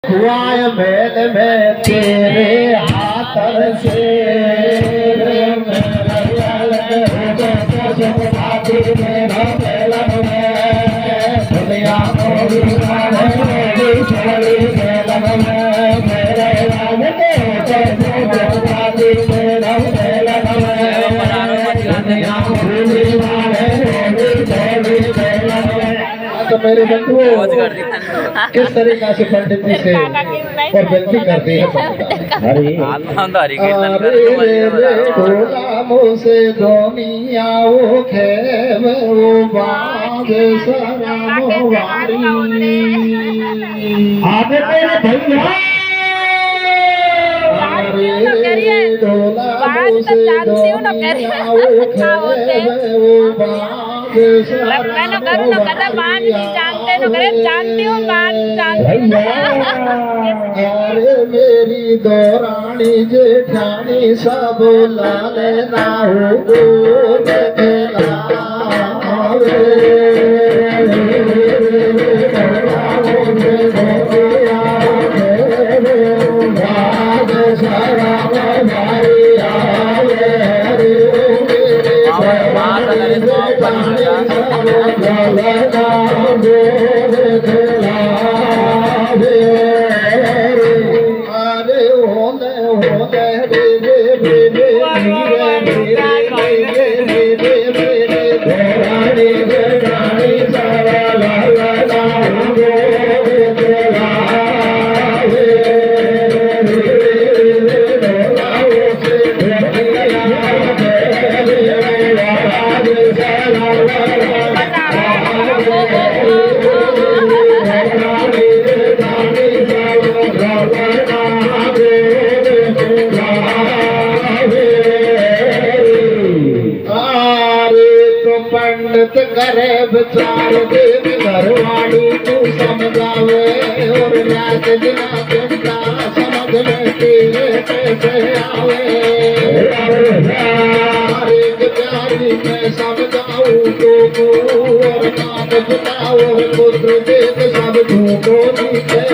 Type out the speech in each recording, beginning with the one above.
हुआ मेल में तेरे हाथ से तो मेरे बंधुओं किस तरीका से पंडित जी से और विनती करती है से दुनिया आगे मेरे भैया अरे मेरी दौरानी जेठानी सब लाले ना पंडित करे विचार देव घरवाड़ी तू समझावे और नाच बिना चिंता समझ में तेरे कैसे आवे एक प्यारी मैं समझाऊं तो और नाथ बताओ पुत्र देव सब झूठो नीचे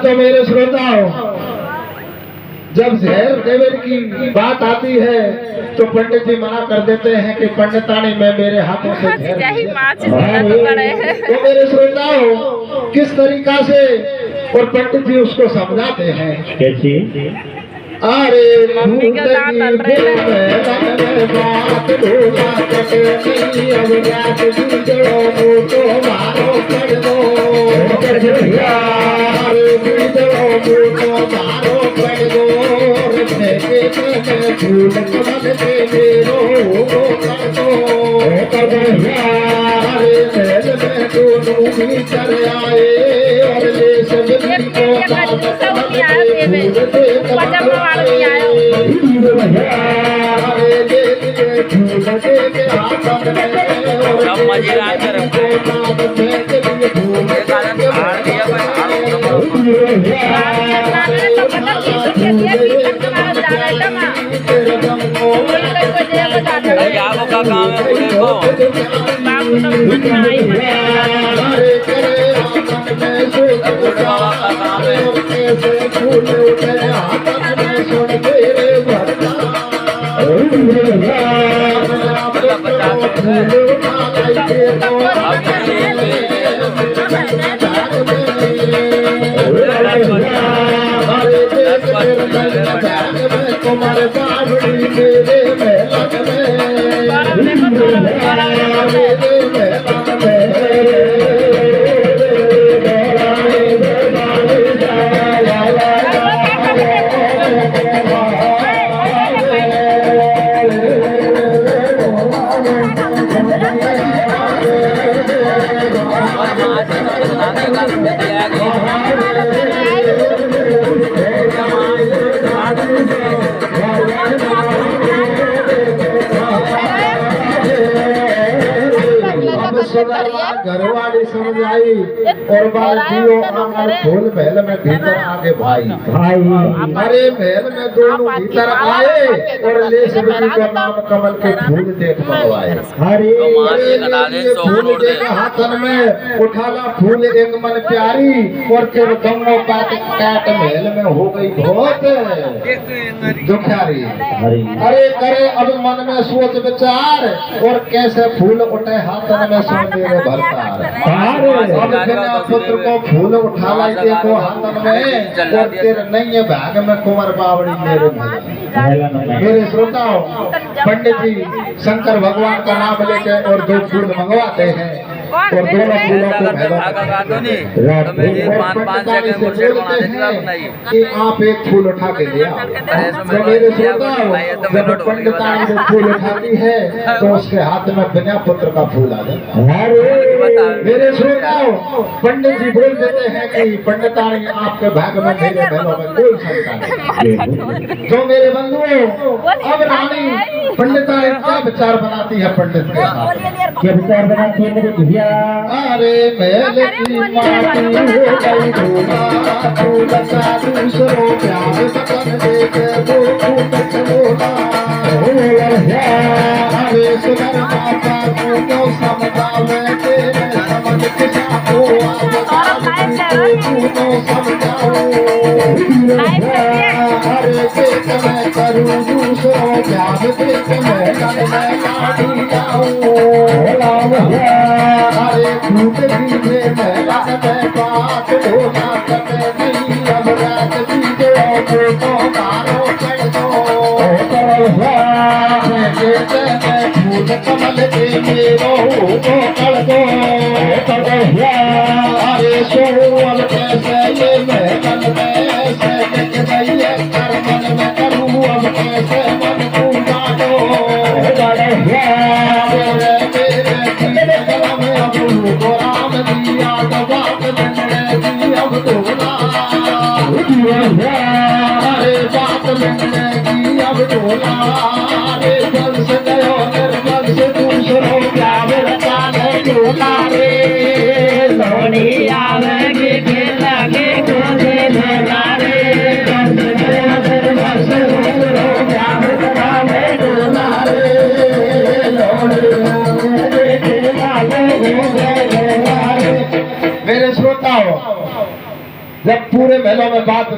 तो मेरे श्रोताओं, जब जहर देवर की बात आती है तो पंडित जी मना कर देते हैं कि पंडितानी में मेरे हाथों से तो मेरे श्रोताओं किस तरीका से और पंडित जी उसको समझाते हैं कैसी अरे आपको का काम है देखो तुम्हारे बाबड़ी मेरे महल घरवाली समझ आई और बालकियों आंगन खोल महल में भीतर आगे भाई अरे महल में दोनों भीतर आए और ले सब्जी का नाम कमल के फूल देख मंगवाए। अरे फूल देख हाथन में उठाला फूल एक मन प्यारी और फिर दोनों बात काट महल में हो गई बहुत दुखारी। अरे करे अब मन में सोच विचार और कैसे फूल उठे हाथन में सुन मेरे भरतार। अब बिना पुत्र को फूल उठा लाई देखो हाथन में और तेरे नैये भाग में कुंवर बावड़ी मेरे श्रोताओं पंडित जी शंकर भगवान का नाम लेके और दो फूल मंगवाते हैं और दोनों फूलों को कि आप एक फूल उठा के ले आओ। तो मेरे श्रोताओं जब पंडितानी जो फूल उठाती है तो उसके हाथ में बिना पुत्र का फूल आ जाता है। मेरे श्रोताओं पंडित जी बोल देते हैं कि पंडितानी आपके भाग में मेरे बहनों में कोई शंका नहीं। तो मेरे बंधुओं अब रानी पंडितानी क्या विचार बनाती है पंडित के साथ क्या विचार बनाती है मेरे भैया। अरे महल की माटी हो गई धोना तू बचा दूसरों प्यार बचन देके वो फूट चलोना। अरे सुनर माता तू क्यों समझावे तेरे समझ किसा को तू समझाओ। अरे देख मैं करूँ दूसरों प्यार देख मैं कल मैं लाडी जाऊँ। अरे फूट दीजे मैं लग में बात ढोला कटे नहीं अब रात दीजे तो मारो चढ़ दो। फूल कमल के मेरो को कर दो। अरे सोवल कैसे ये महल में से देख गई है कर मन में करूँ अब कैसे मन पूजा दो। राम दिया बात मिलने की अब तोला। अरे बात मिलने की अब तोला। अरे जल से गयो निर्मल से दूसरों क्या बचा नहीं तोला रे सोनी आवेगी फिर लगे कोने लगा रे जल से गयो निर्मल से दूसरों क्या बचा नहीं तोला रे मेरे श्रोताओं जब पूरे मेलों में बात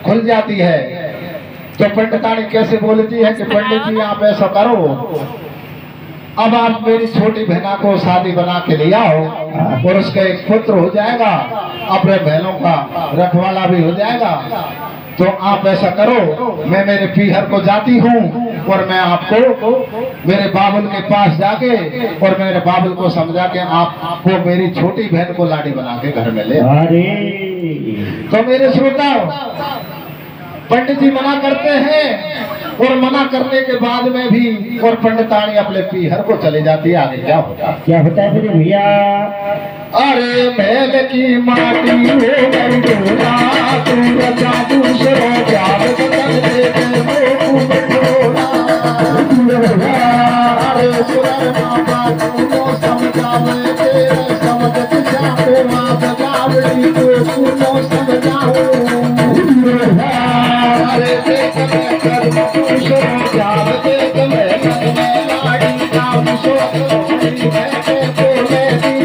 खुल जाती है तो पंडितानी कैसे बोलती है कि पंडित जी आप ऐसा करो अब आप मेरी छोटी बहना को शादी बना के ले आओ और उसका एक पुत्र हो जाएगा अपने बहनों का रखवाला भी हो जाएगा। तो आप ऐसा करो मैं मेरे पीहर को जाती हूँ और मैं आपको मेरे बाबुल के पास जाके और मेरे बाबुल को समझा के आपको मेरी छोटी बहन को लाड़ी बना के घर में ले। तो मेरे श्रोताओ पंडित जी मना करते हैं और मना करने के बाद में भी और पंडितानी अपने पीहर को चले जाती है। आगे क्या होता है मेरे भैया। अरे महल की माटी हो गई धोना तू बचा दूसरों प्यार बदल देके वो फूट चलोना। अरे सुरर माता तू समझावे तेरे समझ किसा को माँ बजावड़ी को तू समझाओ। अरे देख मैं कर दूसरों प्यार देख मैं लाड़ी जाऊँ सोनी मैं बोले दी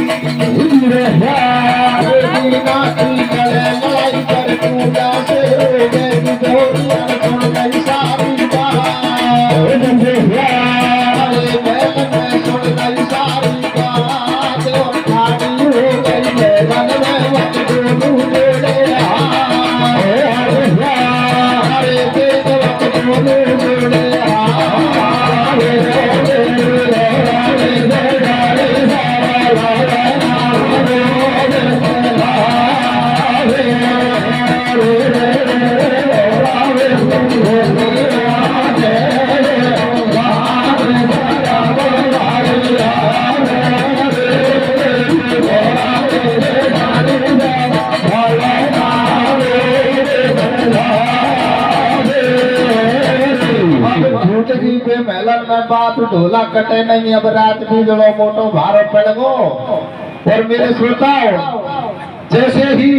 दीना की गले लाई कर पूजा से हो गई गोरियां सुन गई सारी बात। भेलन में बात ढोला कटे नहीं, अब रात भी जड़ो मोटो भारो पड़ गो। और मेरे श्रोताओं, जैसे ही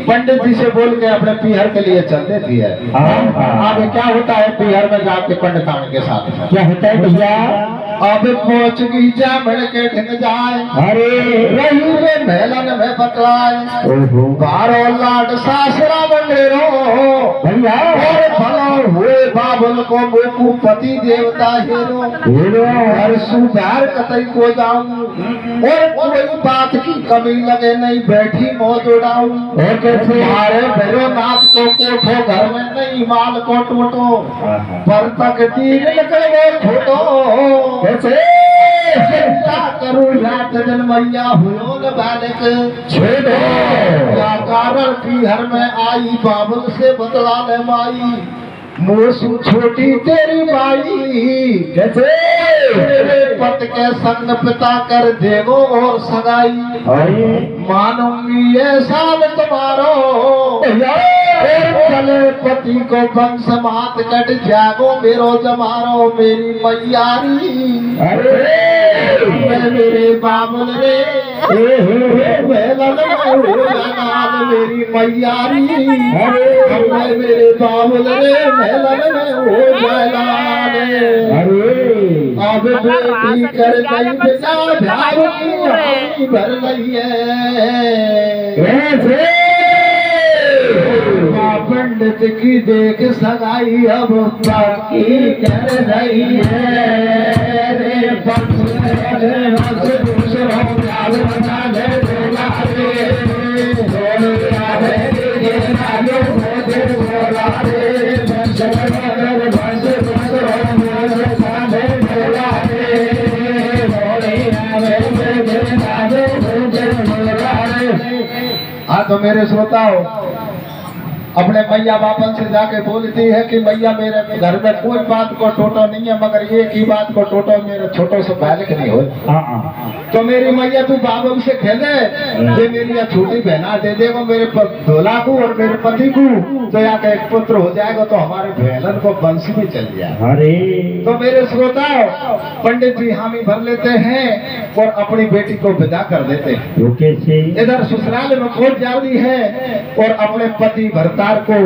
पंडित जी से बोल के अपने पीहर के लिए चल देती है, अब क्या होता है पीहर में जाके पंडितान के साथ क्या होता है भैया? अब पहुंच गई जामड़ के ढिंग जाए, अरे रही में मेलन में बतलाए, बारो लाड सासरा मंडेरो भैया, और भलो हुए बाबुल को मोकू पति देवता हेरो हेरो, हर सुधार कतई को जाऊं, और कोई बात की कमी लगे नहीं, बैठी मौज उड़ाऊं, और कैसे मारे भैरो नाथ को कोठो, घर में नहीं माल को टूटो, पर तक तीर निकले खोटो, कैसे चिंता करूं रात दिन मैया हुओ न बालक छोड़ो, क्या कारण पीहर में आई बाबुल से बतला ले माई, मोसू छोटी तेरी माई, कैसे तेरे पत के संग पिता कर देगो और सगाई, मानूंगी ये साल तुम्हारो, चले पति को वंश मात कट जागो मेरो जमारो, मेरी मैयारी मेरे बाबुल रे मेरी मैयारी, मेरे बाबुल रे अब बेटी कर गई बिना भाई भर रही है, पंडित की देख सगाई अब बाकी कर रही है, रे हाँ तो मेरे श्रोताओं, अपने मैया बापन से जाके बोलती है कि मैया मेरे घर में कोई बात को टोटो नहीं है, मगर एक ही बात को टोटो मेरे छोटो से बालक नहीं हो। तो मेरी मैया तू बाबू से खेले, ये मेरी या छोटी बहना दे देगा मेरे धोला को और मेरे पति को, तो यहाँ का एक पुत्र हो जाएगा, तो हमारे बहन को वंश भी चल जाए। अरे तो मेरे श्रोता, पंडित जी हामी भर लेते हैं और अपनी बेटी को विदा कर देते हैं। इधर ससुराल में पहुंच जाती है और अपने पति भरतार को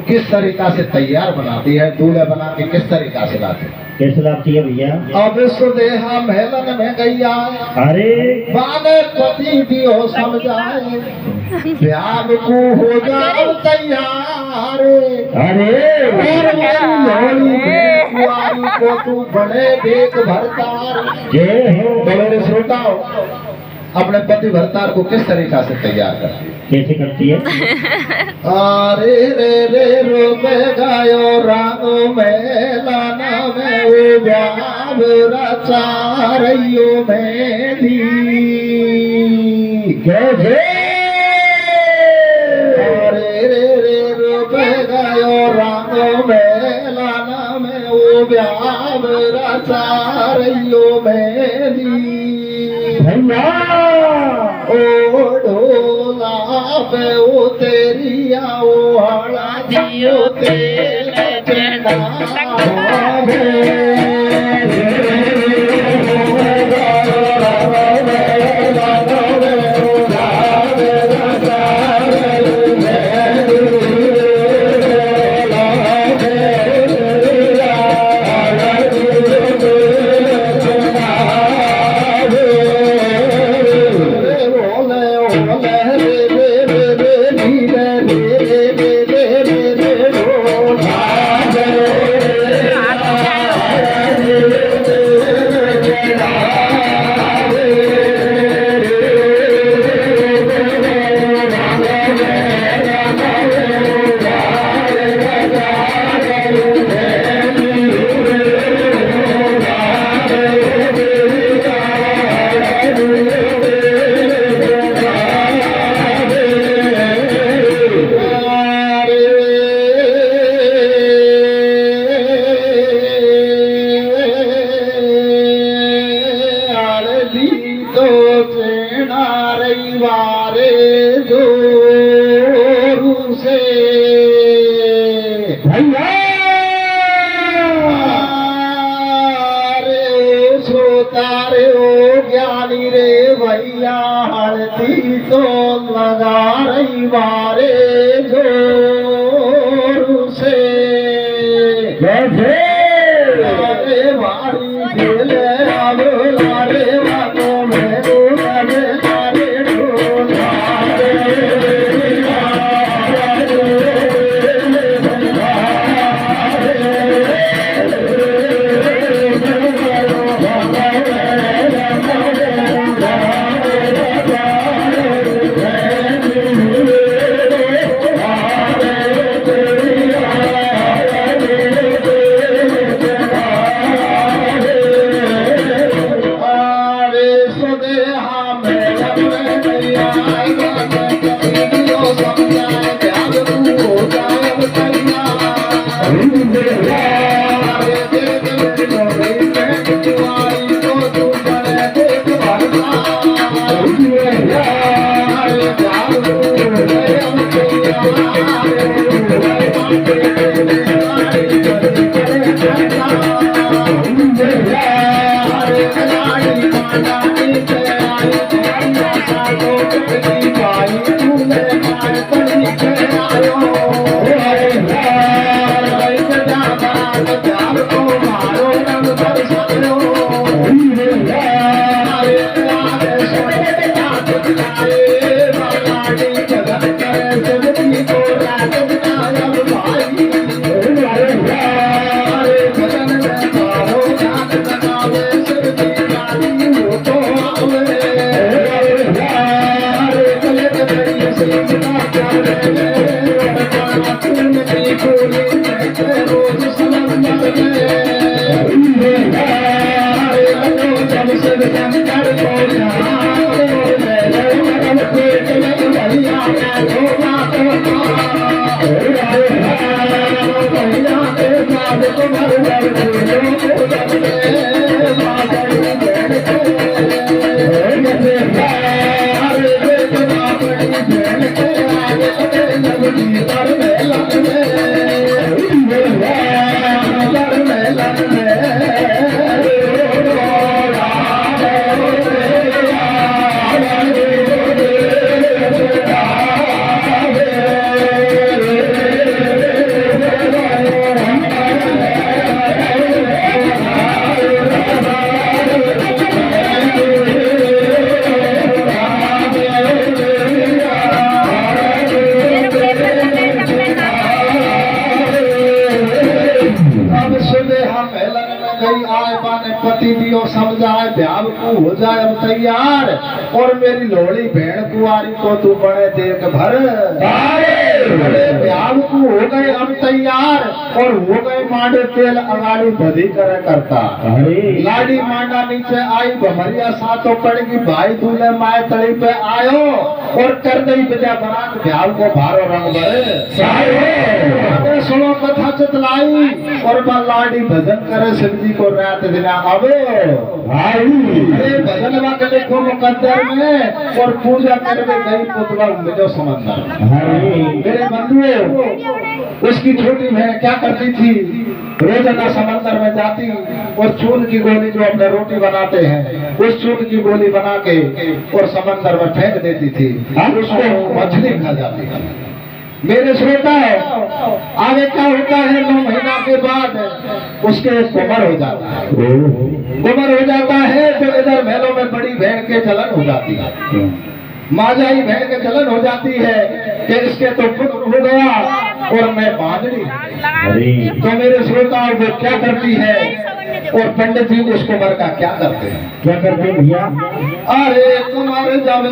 किस तरीका से तैयार बनाती है, दूल्हा बना के किस तरीका से लाती है, कैसे लाती है भैया? अब सुदेहा महलन में गैया, अरे बाने पति दियो समझाए, प्यार को हो जाओ तैयार, अरे को तू बड़े देख भरतार। तो मेरे श्रोताओ, अपने पति भरतार को किस तरीका से तैयार करती है, कैसे करती है? अरे रे रे रो में गायो रागो में लाना में उजाब रचारियो में दी, कैसे अरे रे रे रो में गायो रागो में लाना में उजाब रचारियो में दी, ओ ढोला पे ओ तेरी आओ हला दियो तेल चढ़ा तारे ओ ज्ञानी रे भैया हल्दी तो लगा रही बारे जोर से अरे बारी खेले अब लारे वालों में डोले तारे पति दियो समझाए ब्याह को हो जाए अब तैयार और मेरी लोड़ी भेड़ कुआरी को तू बड़े देख भर ब्याह को हो गए अब तैयार और हो गए मांडे तेल अगाड़ी बधी करे करता लाडी मांडा नीचे आई भमरिया सातों पड़ेगी भाई दूल्हे माए तड़ी पे आयो और कर गई बिजा बरात ब्याह को भारो रंग भरे सुनो कथा चतलाई और लाडी भजन करे शिव जी को रात दिना आवे भाई भजन वा के देखो मुकद्दर में और पूजा करके गई पुतला मिलो समंदर मेरे बंधुओं उसकी छोटी बहन क्या करती थी रोजाना समंदर में जाती और चून की गोली जो अपने रोटी बनाते हैं उस चून की गोली बना के और समंदर में फेंक देती थी उसको मछली खा जाती है मेरे श्रोता आगे क्या होता है 9 महीना के बाद उसके कुमर हो जाता है कुमर हो जाता है तो इधर महलों में बड़ी भेड़ के चलन हो जाती है माजाई भेड़ के चलन हो जाती है कि इसके तो पुत्र हो गया और मैं बांधड़ी तो मेरे श्रोता वो क्या करती है और पंडित जी उस कुमार का क्या करते हैं भैया अरे कुमार जब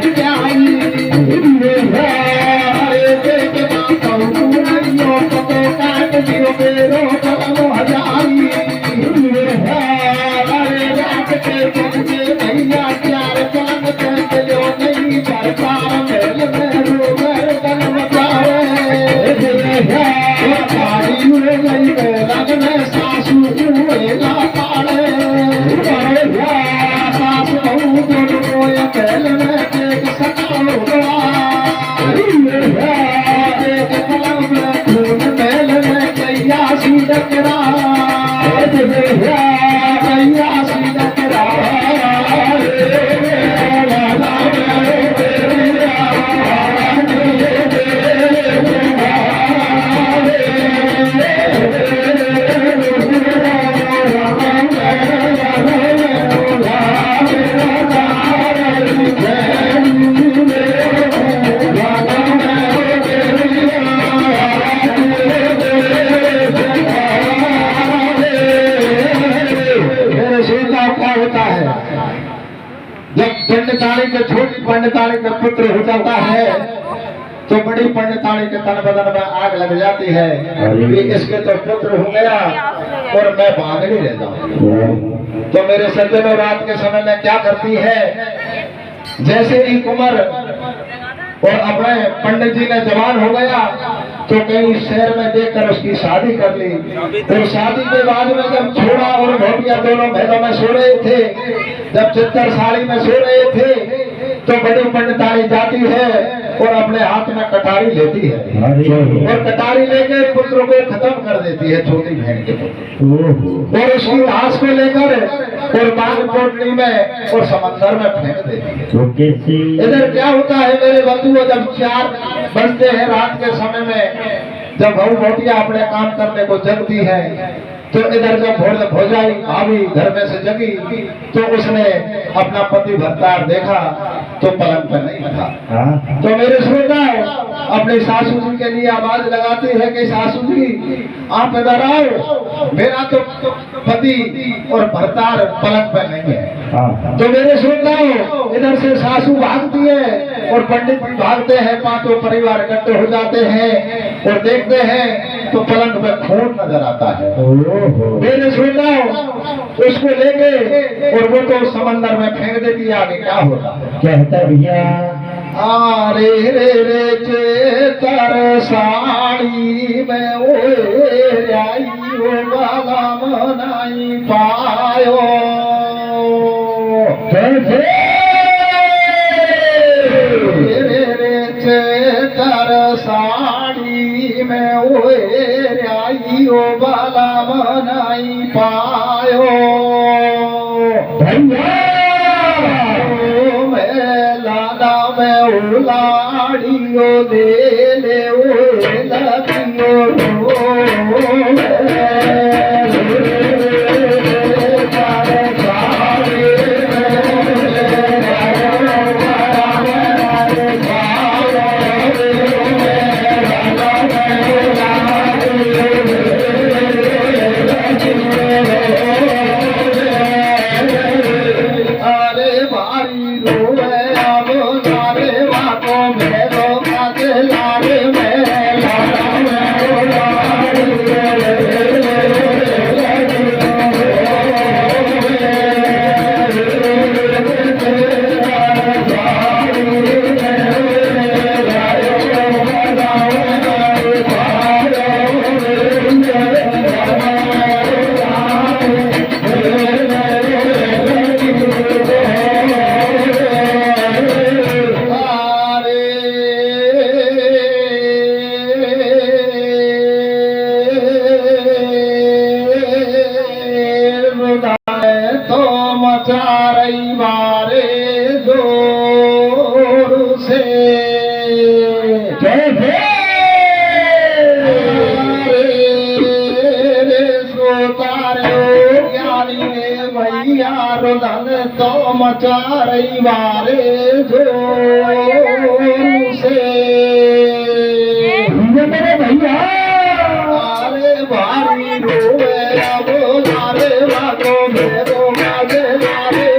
लग जाई अरे देखना तो तू नहीं हो तो काट दियो मेरो कलम हजारी अरे रात के बजे भैया चार पलंग पे लो नहीं सरकार मेल में रोगर कल मचावे पानी उड़ गई रंग में सासू उड़ेला पाड़े सास बहू दोनों ये पहल में एक सताओगा एक पलंग में खून मेल में कैया सी डकरा कैया सी डकरा जब पंडिताणी के छोटी पंडिताणी का पुत्र हो जाता है तो बड़ी पंडिताणी के तन बदन में आग लग जाती है कि इसके तो पुत्र हो गया और मैं भागनी रहता हूँ। तो मेरे सज्जनों रात के समय में क्या करती है, जैसे ही कुंवर और अपने पंडित जी ने जवान हो गया तो कहीं शहर में देखकर उसकी शादी कर ली। और शादी के बाद में जब छोड़ा और भोटिया दोनों महलों में सो रहे थे, जब चित्तर साड़ी में सो रहे थे तो बड़ी पंडितानी जाती है और अपने हाथ में कटारी लेती है और कटारी लेके पुत्र को खत्म कर देती है, छोटी बहन के पुत्र, और उसकी लाश को लेकर और बाग पोटली में और समंदर में फेंक देती है। इधर क्या होता है मेरे बंधुओं, जब 4 बजते हैं रात के समय में, जब बहू भोटिया अपने काम करने को जगती है तो इधर जब भौजाई भाभी घर में से जगी तो उसने अपना पति भरतार देखा तो पलंग पर नहीं था। तो मेरे श्रोता अपने सासू जी के लिए आवाज लगाती है कि सासू जी आप इधर आओ, मेरा तो पति और भरतार पलंग पर नहीं है। तो मेरे श्रोताओ इधर से सासू भागती है और पंडित भी भागते हैं, पांचों परिवार इकट्ठे हो जाते हैं और देखते हैं तो पलंग पे खून नजर आता है। मेरे श्रोताओ उसको लेके और वो तो समंदर में फेंक देती है। आगे क्या होता है, कहता भैया आरे रे रे चेतर साड़ी में ओ राई ओ बाला मनाई पायो रे रे चेतर साड़ी में ओ राई ओ बाला मनाई पायो भैया लाड़ियो ले ले ओ लखियो तो मचा रही बारे जोर से मेरे भैया अरे भारी रोए अब लारे वागो मेरो गाजे लारे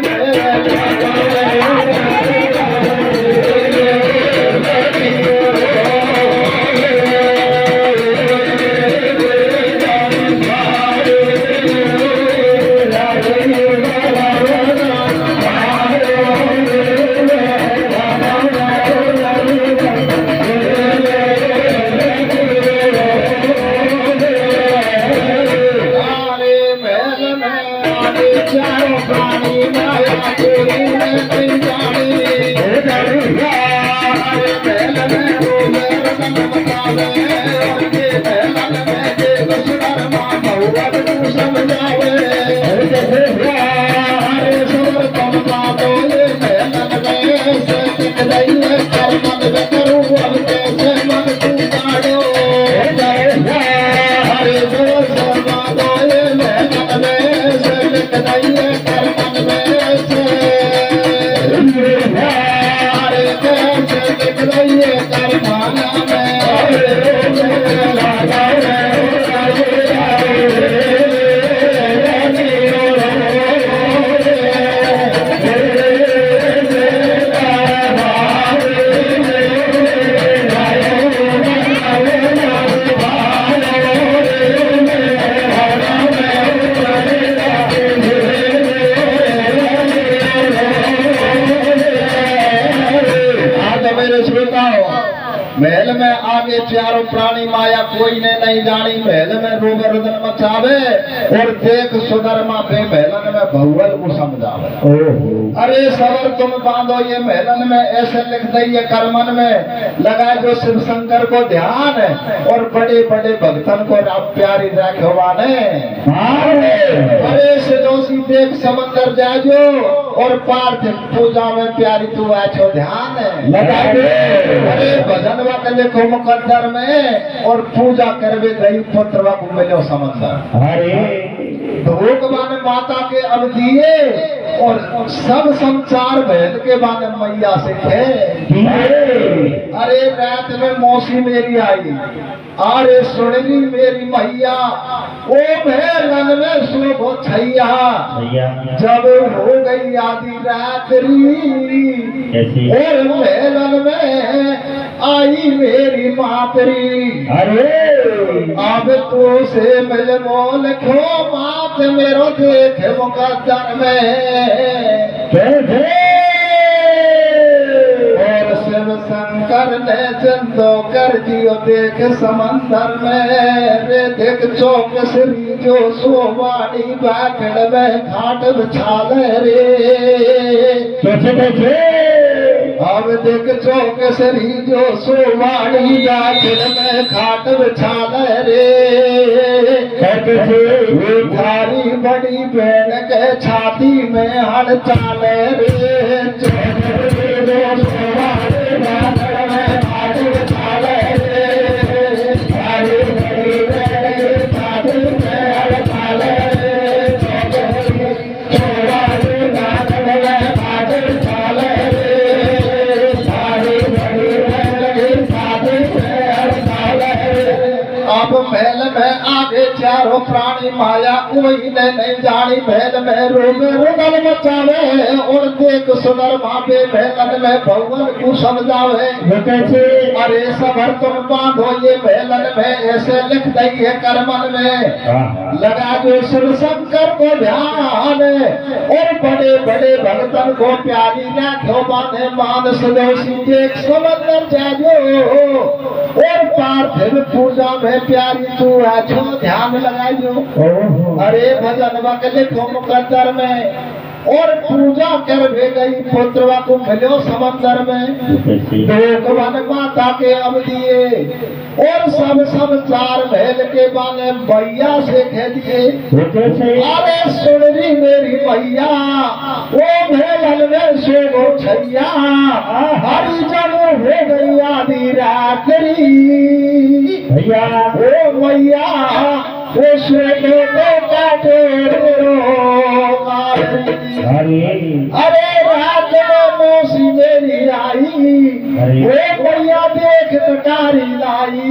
अरे कैसे दिख रही है करमाना महल में आगे चारों प्राणी माया कोई ने नहीं जानी महल में रोग रुदन मचावे और देख सुधर्मा पे महलन में भगवल को समझावे। अरे सबर तुम बांधो ये महलन में ऐसे लिख दइए कर्मन में लगा जो शिव शंकर को ध्यान और बड़े बड़े भक्तन को राम प्यारी रखवाने। अरे सिदोसी देख समंदर जाजो और पार्थिव पूजा में प्यारी तू आछो ध्यान लगा दे। अरे भजन वक्त देखो मुकद्दर में और पूजा करवे गई पुत्र को मिलो समंदर। अरे धोक बाने माता के अब दिए और सब संसार भेद के बाने मैया से थे। अरे रात में मौसी मेरी आई अरे सुनरी मेरी मैया ओ महलन में शोभो छैया जब हो गई आधी रात्रि और महलन में आई मेरी मातरी। अरे अब तो से मिल मोल खो मात मेरो देख मुकद्दर में और शिव शंकर ने चंदो कर दियो देख समंदर में रे देख चौक श्री जो सोवानी बाकड़ में घाट बिछाल रे। अब देख चौक श्री जो सोवानी बाकड़ में घाट बिछाल रे। थारी बड़ी बहन के छाती में हड़ चाल रे। अब महल में आगे चारों प्राणी माया कोई ने नहीं जानी महल में रोग रुदन मचावे और देख सुंदर मापे महल में भगवान को समझावे। अरे सबर तुम बांधो ये महल में ऐसे लिख दई है कर्मन में लगा दो शिव शंकर को ध्यान और बड़े बड़े भक्तन को प्यारी राखो बांधे मान सदोसी देख समंदर जाजो और पार्थिव पूजा में प्यारी तू आछो ध्यान लगाइयो। अरे भजन वक लिखो मुकद्दर में और पूजा कर भी गई पुत्रवा को मिलो समंदर में भगवान माता के अब दिए और सब चार महल के बाने भैया से कह दिए। अरे सुनरी मेरी मैया वो महल में सोगो छैया हरी जब हो गई आधी रात्रि भैया ओ मैया वो सोगो तो काटे अरे रात में मौसी मेरी आई वो भैया देख कटारी लाई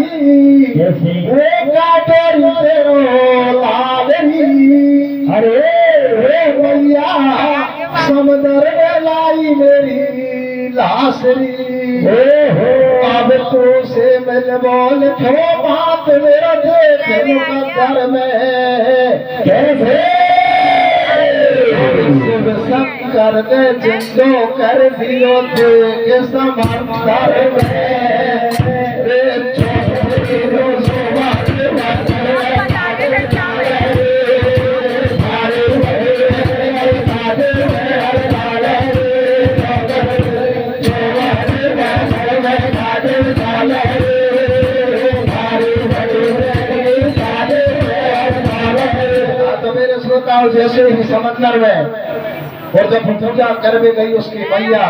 वो काटेरी तेरो लालरी। अरे वो भैया समंदर में लाई मेरी लाशरी। अब तो से मिल बोल खो बात मेरा देख मुकद्दर में कैसे शिव शंकर ने जिंदो कर दियो देख समंदर में तो मेरे श्रोताओं जैसे ही समंदर में और जब पूजा कर भी गई उसकी मैया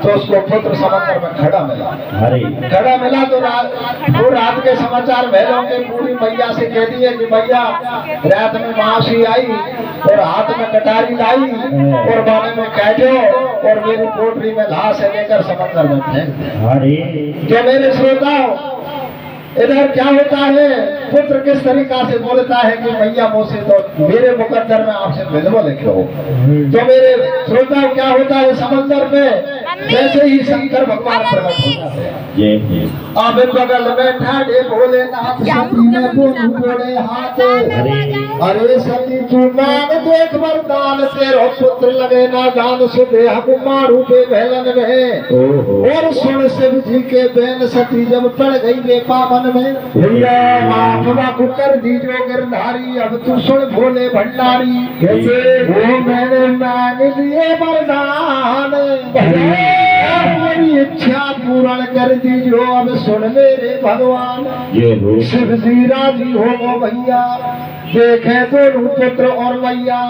तो उसको पुत्र समंदर में खड़ा मिला। खड़ा मिला तो रात के समाचार भेजों के पूरी मैया से कह दिए कि मैया रात में महासी आई और हाथ में कटारी लाई और बाने में कैदो और मेरी पोटरी में लाश लेकर समंदर में फेंक। जो मेरे श्रोताओं इधर क्या होता है, पुत्र किस तरीका से बोलता है कि मैया मुझसे तो मेरे मुकद्दर में आपसे मिलवा लिखो। तो मेरे श्रोता क्या होता है, समंदर में जैसे ही शंकर भगवान प्रकट होता है अब बगल में ठाडे भोलेनाथ सती ने दोनों जोड़े हाथ। अरे सती तू मान देख वरदान तेरो पुत्र लगे ना गान सुधे हकुमारू पे भैलन में। और सुन शिव जी के बैन सती जब पड़ गई वे पावन में। भैया कर दीजो गिरधारी अब तू सुन भोले भंडारी कैसे वो मैंने मान लिए वरदान। मेरी इच्छा पूर्ण कर दीजो अब सुन मेरे भगवान। शिव जी राजी हो भैया देखे दोनों पुत्र और मैया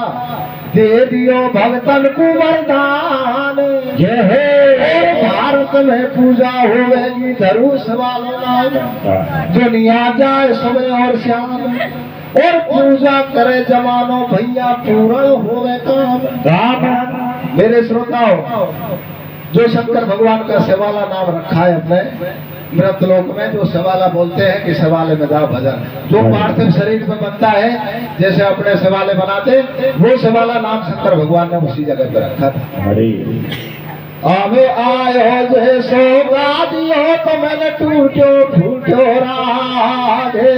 दे दियो भगतन को वरदान। भारत में पूजा होगी धरुष वालों नाम दुनिया जाए सुबह और शाम और पूजा करे जमानो भैया पूर्ण होवे काम। मेरे श्रोताओं जो शंकर भगवान का सेवाला नाम रखा है अपने मृतलोक में, जो सेवाला बोलते हैं कि सेवाले में जाओ भजन, जो पार्थिव शरीर में बनता है जैसे अपने सेवाले बनाते, वो सेवाला नाम शंकर भगवान ने उसी जगह पे रखा था। अबे आयो जो सौगादी हो तो मैंने टूटो राधे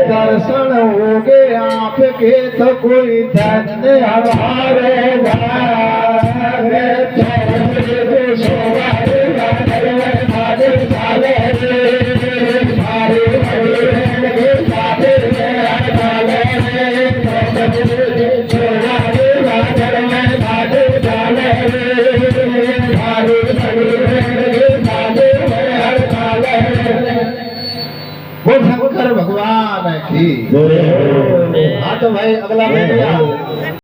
दर्शन हो गए आपके तो कोई धन्य हमारे शंकर भगवान की। हाँ तो भाई अगला